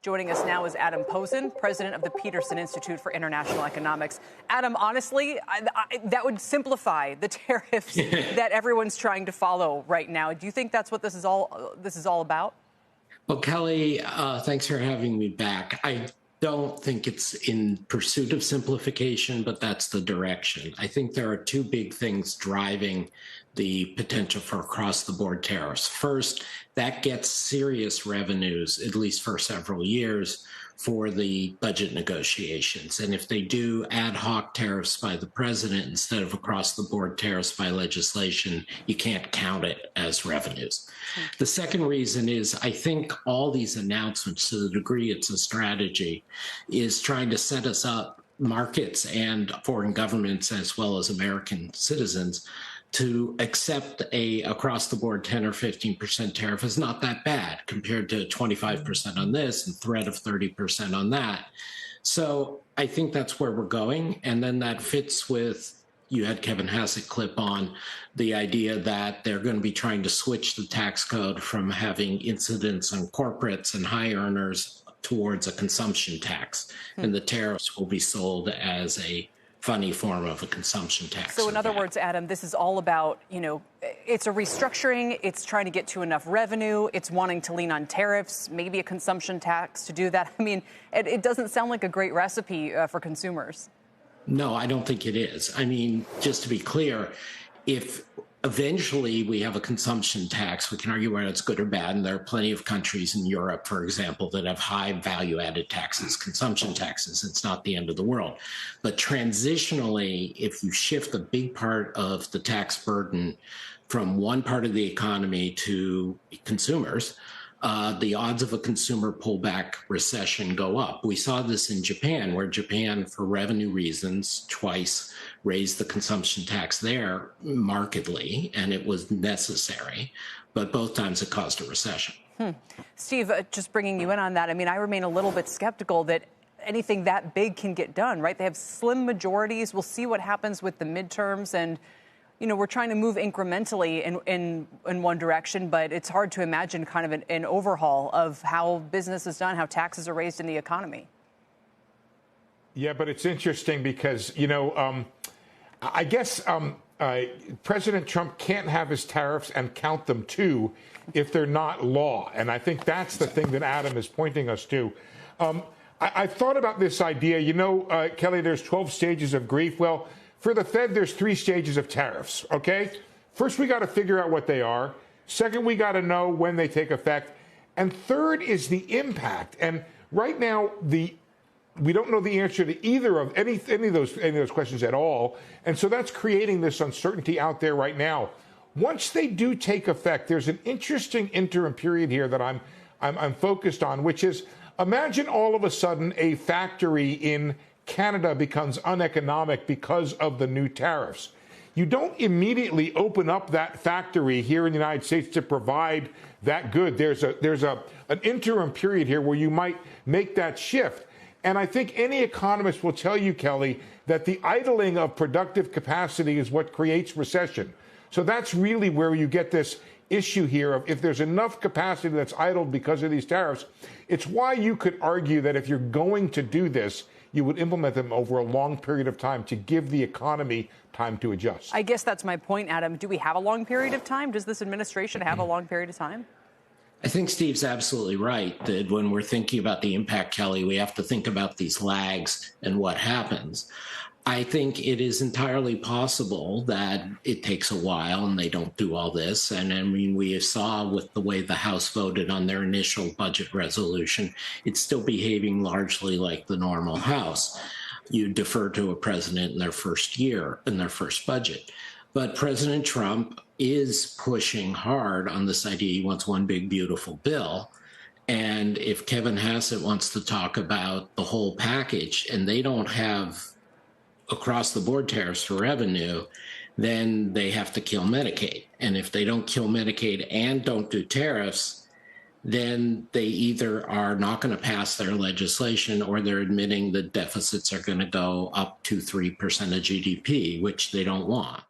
Joining us now is Adam Posen, president of the Peterson Institute for International Economics. Adam, honestly, that would simplify the tariffs that everyone's trying to follow right now. Do you think that's what this is all about? Well, Kelly, thanks for having me back. I don't think it's in pursuit of simplification, but that's the direction. I think there are two big things driving the potential for across-the-board tariffs. First, that gets serious revenues, at least for several years, for the budget negotiations. And if they do ad hoc tariffs by the president instead of across-the-board tariffs by legislation, you can't count it as revenues. The second reason is I think all these announcements, to the degree it's a strategy, is trying to set us up, markets and foreign governments as well as American citizens, to accept a across-the-board 10 or 15% tariff is not that bad compared to 25% on this and threat of 30% on that. So I think that's where we're going. And then that fits with, you had Kevin Hassett clip on, the idea that they're going to be trying to switch the tax code from having incidence on corporates and high earners towards a consumption tax. And the tariffs will be sold as a funny form of a consumption tax. So in other words, Adam, this is all about, it's a restructuring. It's trying to get to enough revenue. It's wanting to lean on tariffs, maybe a consumption tax to do that. I mean, it doesn't sound like a great recipe for consumers. No, I don't think it is. I mean, just to be clear, if eventually we have a consumption tax, we can argue whether it's good or bad, and there are plenty of countries in Europe, for example, that have high value-added taxes, consumption taxes. It's not the end of the world. But transitionally, if you shift a big part of the tax burden from one part of the economy to consumers, the odds of a consumer pullback recession go up. We saw this in Japan, where Japan, for revenue reasons, twice raised the consumption tax there markedly, and it was necessary. But both times it caused a recession. Steve, just bringing you in on that, I mean, I remain a little bit skeptical that anything that big can get done, right? They have slim majorities. We'll see what happens with the midterms. And we're trying to move incrementally in one direction, but it's hard to imagine kind of an overhaul of how business is done, how taxes are raised in the economy. Yeah, but it's interesting because, I guess President Trump can't have his tariffs and count them too if they're not law. And I think that's the thing that Adam is pointing us to. I've thought about this idea. Kelly, there's 12 stages of grief. Well, for the Fed, there's 3 stages of tariffs, okay? First, we got to figure out what they are. Second, we got to know when they take effect. And third is the impact. And right now, we don't know the answer to either of any of those questions at all. And so that's creating this uncertainty out there right now. Once they do take effect, there's an interesting interim period here that I'm focused on, which is, imagine all of a sudden a factory in Canada becomes uneconomic because of the new tariffs. You don't immediately open up that factory here in the United States to provide that good. There's an interim period here where you might make that shift. And I think any economist will tell you, Kelly, that the idling of productive capacity is what creates recession. So that's really where you get this issue here of if there's enough capacity that's idled because of these tariffs. It's why you could argue that if you're going to do this, you would implement them over a long period of time to give the economy time to adjust. I guess that's my point, Adam. Do we have a long period of time? Does this administration have a long period of time? I think Steve's absolutely right that when we're thinking about the impact, Kelly, we have to think about these lags and what happens. I think it is entirely possible that it takes a while and they don't do all this. And I mean, we saw with the way the House voted on their initial budget resolution, it's still behaving largely like the normal House. You defer to a president in their first year, in their first budget. But President Trump is pushing hard on this idea he wants one big, beautiful bill. And if Kevin Hassett wants to talk about the whole package and they don't have across-the-board tariffs for revenue, then they have to kill Medicaid. And if they don't kill Medicaid and don't do tariffs, then they either are not going to pass their legislation or they're admitting the deficits are going to go up to 3% of GDP, which they don't want.